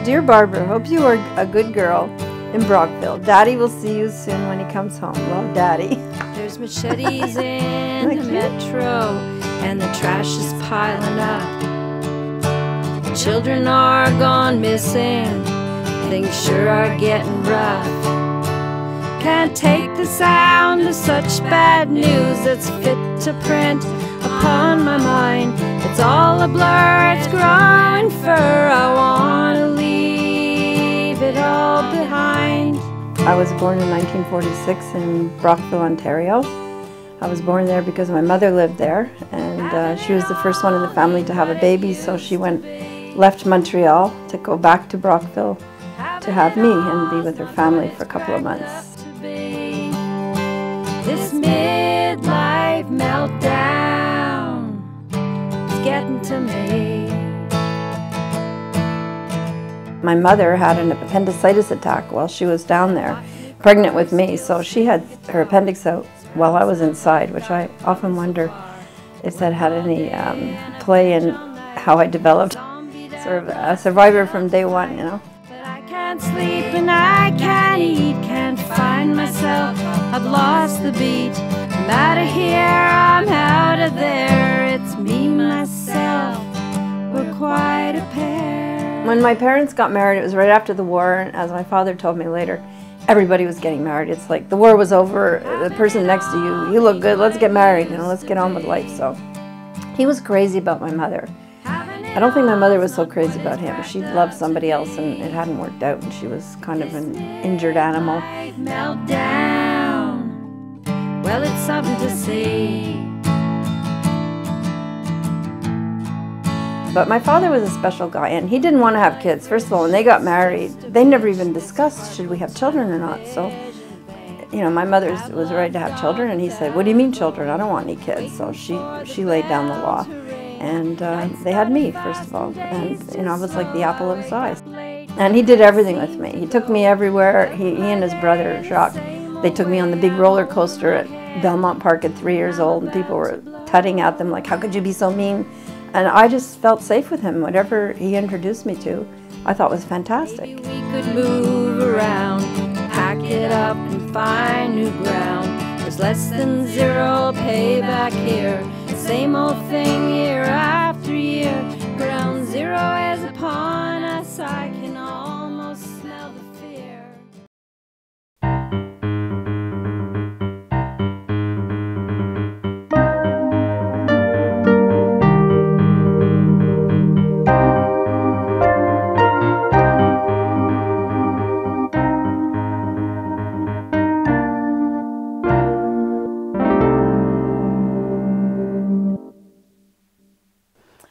Dear Barbara, hope you are a good girl in Brockville. Daddy will see you soon when he comes home. Love, Daddy. There's machetes in the metro, and the trash is piling up. The children are gone missing. Things sure are getting rough. Can't take the sound of such bad news that's fit to print upon my mind. It's all a blur, it's growing fur. I want to leave it all behind. I was born in 1946 in Brockville, Ontario. I was born there because my mother lived there, and she was the first one in the family to have a baby, so she left Montreal to go back to Brockville to have me and be with her family for a couple of months. This midlife meltdown is getting to me. My mother had an appendicitis attack while she was down there, pregnant with me, so she had her appendix out while I was inside, which I often wonder if that had any play in how I developed. Sort of a survivor from day one, you know. But I can't sleep and I can't eat, can't find myself, I've lost the beat. I'm out of here, I'm out of there, it's me, myself, we're quite a pair. When my parents got married, it was right after the war, and as my father told me later, everybody was getting married. It's like the war was over, the person next to you, you look good, let's get married, you know, let's get on with life. So he was crazy about my mother. I don't think my mother was so crazy about him. She loved somebody else and it hadn't worked out, and she was kind of an injured animal. Meltdown. Well, it's something to see. But my father was a special guy, and he didn't want to have kids. First of all, when they got married, they never even discussed should we have children or not. So, you know, my mother was ready to have children, and he said, "What do you mean children? I don't want any kids." So she laid down the law. And they had me, first of all, and you know, I was like the apple of his eyes. And he did everything with me. He took me everywhere. He and his brother, Jacques, they took me on the big roller coaster at Belmont Park at 3 years old, and people were tutting at them like, how could you be so mean? And I just felt safe with him. Whatever he introduced me to, I thought was fantastic. We could move around, pack it up and find new ground. There's less than zero payback here. Same old thing year after year. Ground zero is upon us. I can almost smell the fear.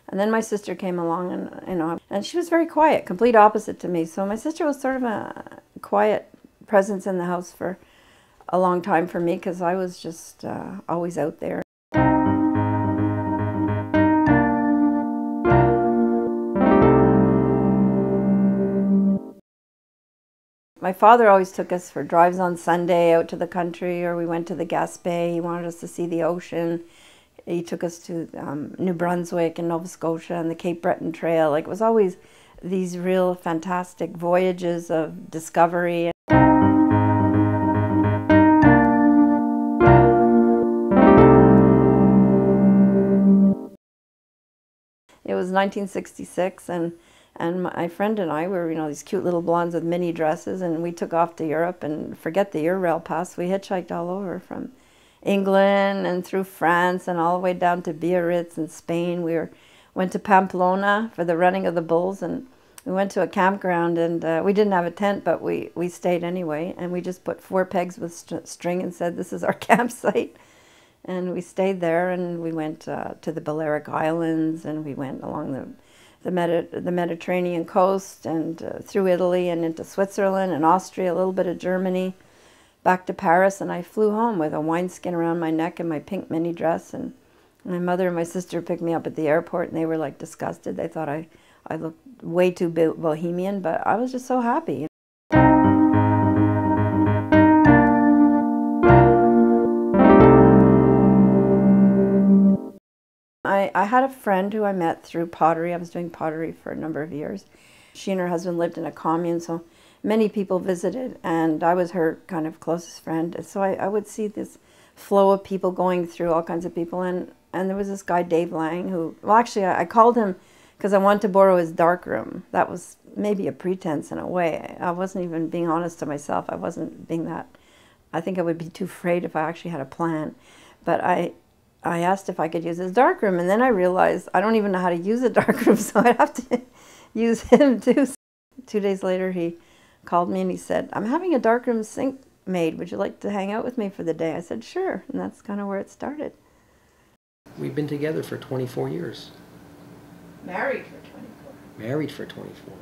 And then my sister came along, and you know, and she was very quiet, complete opposite to me. So my sister was sort of a quiet presence in the house for a long time for me, because I was just always out there. My father always took us for drives on Sunday out to the country, or we went to the Gaspé. He wanted us to see the ocean. He took us to New Brunswick and Nova Scotia and the Cape Breton Trail. Like, it was always these real fantastic voyages of discovery. It was 1966, and my friend and I were, you know, these cute little blondes with mini dresses, and we took off to Europe, and forget the Eurail pass, we hitchhiked all over from England and through France and all the way down to Biarritz in Spain. We went to Pamplona for the running of the bulls, and we went to a campground, and we didn't have a tent, but we stayed anyway, and we just put 4 pegs with string and said, this is our campsite. And we stayed there, and we went to the Balearic Islands, and we went along the Mediterranean coast, and through Italy and into Switzerland and Austria, a little bit of Germany, back to Paris, and I flew home with a wineskin around my neck and my pink mini dress, and my mother and my sister picked me up at the airport, and they were like disgusted. They thought I looked way too bohemian, but I was just so happy. I had a friend who I met through pottery. I was doing pottery for a number of years, She and her husband lived in a commune, so many people visited, and I was her kind of closest friend. So I would see this flow of people going through, all kinds of people, and there was this guy, Dave Lang, who, well, actually, I called him because I wanted to borrow his darkroom. That was maybe a pretense in a way. I wasn't even being honest to myself. I wasn't being that. I think I would be too afraid if I actually had a plan. But I asked if I could use his darkroom, and then I realized I don't even know how to use a darkroom, so I'd have to use him too. 2 days later, he called me and he said, "I'm having a darkroom sink made. Would you like to hang out with me for the day?" I said, "Sure," and that's kind of where it started. We've been together for 24 years. Married for 24. Married for 24.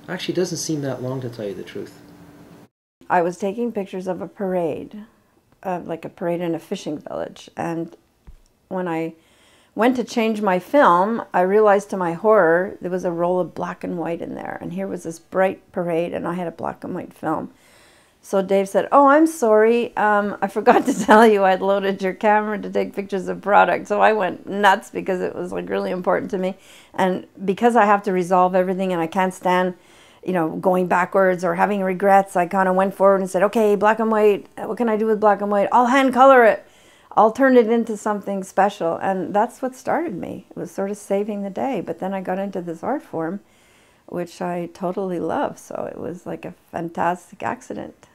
Actually, it doesn't seem that long, to tell you the truth. I was taking pictures of a parade, like a parade in a fishing village, and when I went to change my film, I realized to my horror there was a roll of black and white in there, and here was this bright parade, and I had a black and white film. So Dave said, "Oh, I'm sorry, I forgot to tell you I'd loaded your camera to take pictures of product." So I went nuts because it was like really important to me, and because I have to resolve everything and I can't stand, you know, going backwards or having regrets, I kind of went forward and said, "Okay, black and white, what can I do with black and white? I'll hand color it. I'll turn it into something special." And that's what started me. It was sort of saving the day. But then I got into this art form, which I totally love. So it was like a fantastic accident.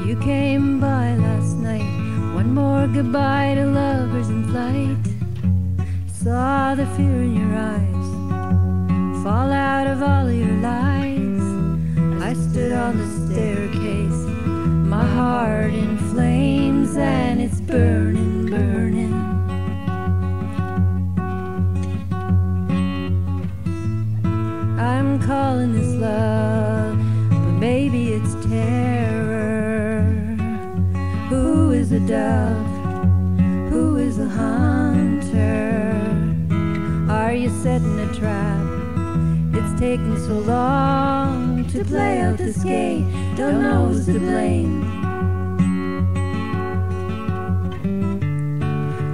You came by last night, one more goodbye to lovers in flight. Saw the fear in your eyes fall out of all your lies. I stood on the staircase, my heart in flames, and it's burning, burning. I'm calling this love, but maybe it's terror. Who is the dove? Who is the hunter? Are you setting a trap? It's taken so long to play out this game. Don't know who's to blame.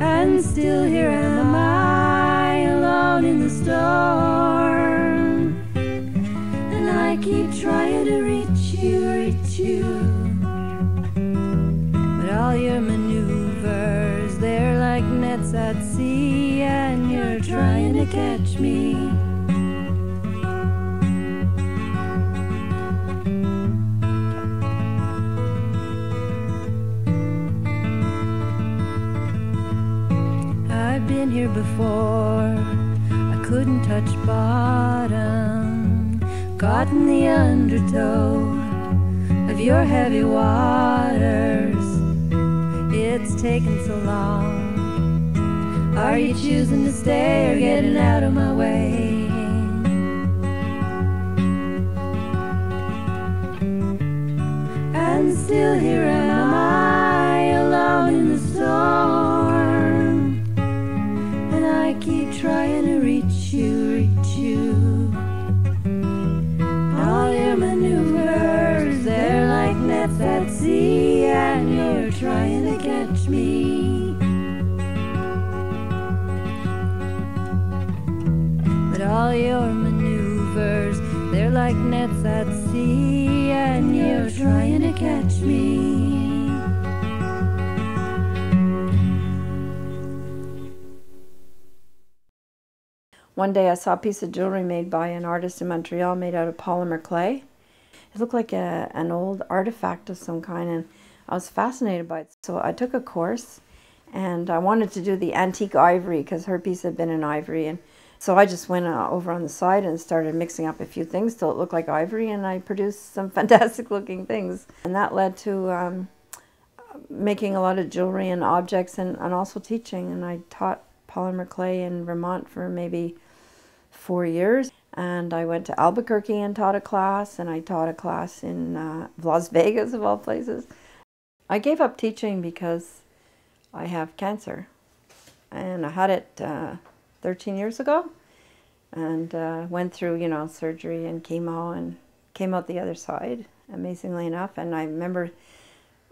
And still here am I, alone in the storm. And I keep trying to reach you, reach you. But all your maneuvers, they're like nets at sea, and you're trying to catch me. I've been here before, I couldn't touch bottom, caught in the undertow of your heavy waters. It's taken so long. Are you choosing to stay or getting out of my way? And still here am I, alone in the storm. And I keep trying to reach you, reach you. All your maneuvers, they're like nets at sea, and you're trying to catch me. But all your maneuvers, they're like nets at sea, and you're trying to catch me. One day I saw a piece of jewelry made by an artist in Montreal made out of polymer clay. It looked like an old artifact of some kind, and I was fascinated by it. So I took a course, and I wanted to do the antique ivory because her piece had been in ivory. And so I just went over on the side and started mixing up a few things till it looked like ivory, and I produced some fantastic looking things. And that led to making a lot of jewelry and objects, and also teaching. And I taught polymer clay in Vermont for maybe 4 years. And I went to Albuquerque and taught a class, and I taught a class in Las Vegas, of all places. I gave up teaching because I have cancer, and I had it 13 years ago, and went through, you know, surgery and chemo, and came out the other side, amazingly enough. And I remember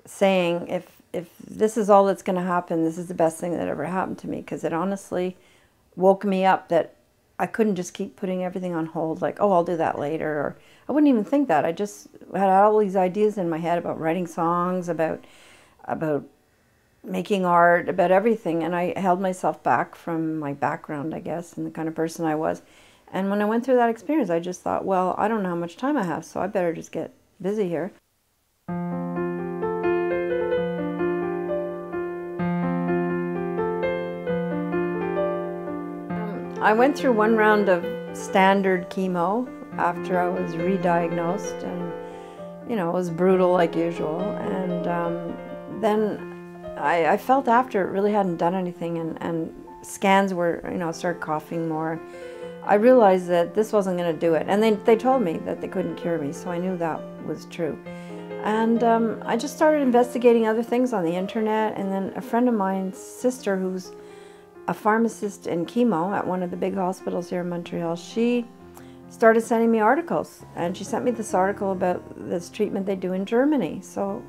saying, if this is all that's going to happen, this is the best thing that ever happened to me, because it honestly woke me up that I couldn't just keep putting everything on hold, like, oh, I'll do that later, or I wouldn't even think that. I just had all these ideas in my head about writing songs, about making art, about everything, and I held myself back from my background, I guess, and the kind of person I was. And when I went through that experience, I just thought, well, I don't know how much time I have, so I better just get busy here. I went through one round of standard chemo after I was re-diagnosed, and you know, it was brutal like usual. And then I felt after it really hadn't done anything, and scans were, you know, started coughing more. I realized that this wasn't going to do it, and they told me that they couldn't cure me, so I knew that was true. And I just started investigating other things on the internet, and then a friend of mine's sister, who's a pharmacist in chemo at one of the big hospitals here in Montreal, she started sending me articles, and she sent me this article about this treatment they do in Germany. So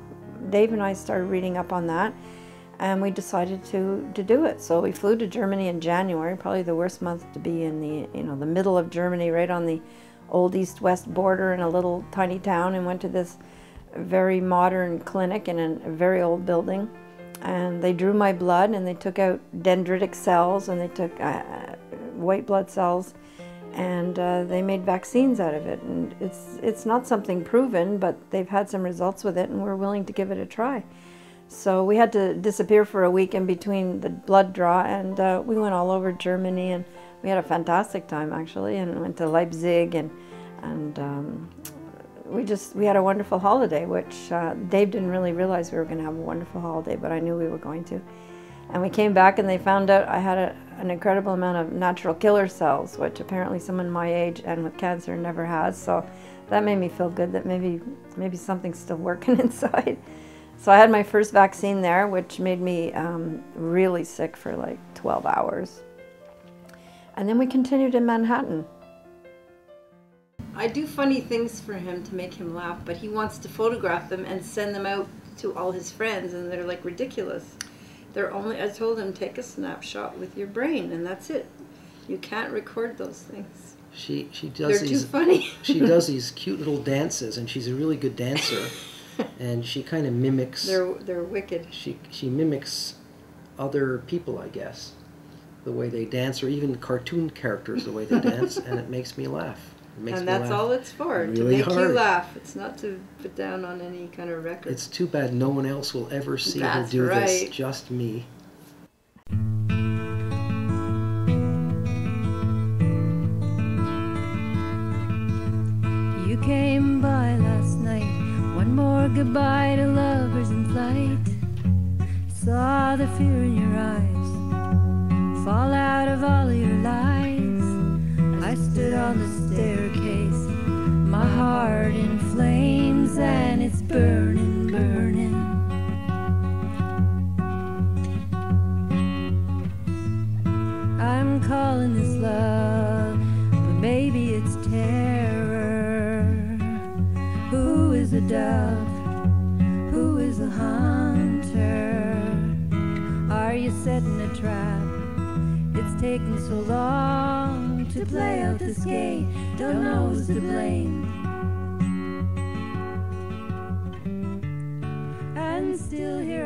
Dave and I started reading up on that, and we decided to do it. So we flew to Germany in January, probably the worst month to be in the, you know, the middle of Germany, right on the old east-west border in a little tiny town, and went to this very modern clinic in a very old building. And they drew my blood, and they took out dendritic cells, and they took white blood cells, and they made vaccines out of it. And it's not something proven, but they've had some results with it, and we're willing to give it a try. So we had to disappear for a week in between the blood draw, and we went all over Germany, and we had a fantastic time actually, and went to Leipzig, and we had a wonderful holiday, which Dave didn't really realize we were going to have a wonderful holiday, but I knew we were going to. And we came back, and they found out I had an incredible amount of natural killer cells, which apparently someone my age and with cancer never has. So that made me feel good that maybe something's still working inside. So I had my first vaccine there, which made me really sick for like 12 hours. And then we continued in Manhattan. I do funny things for him to make him laugh, but he wants to photograph them and send them out to all his friends, and they're like ridiculous. I told him, take a snapshot with your brain, and that's it. You can't record those things. She does They're these, too funny. She does these cute little dances, and she's a really good dancer. And she kind of mimics. They're wicked. She mimics other people, I guess, the way they dance, or even cartoon characters, the way they dance, and it makes me laugh. And that's all it's for, really to make hard. you laugh. It's not to put down on any kind of record. It's too bad no one else will ever see her That's do right. this, just me. You came by last night, one more goodbye to lovers in flight. Saw the fear in your eyes, fall out of all of your lies. I stood on the staircase, my heart in flames, and it's burning, burning. I'm calling this love, but maybe it's terror. Who is a dove? Who is a hunter? Are you setting a trap? It's taken so long to play out this game. Don't know who's to blame. And still here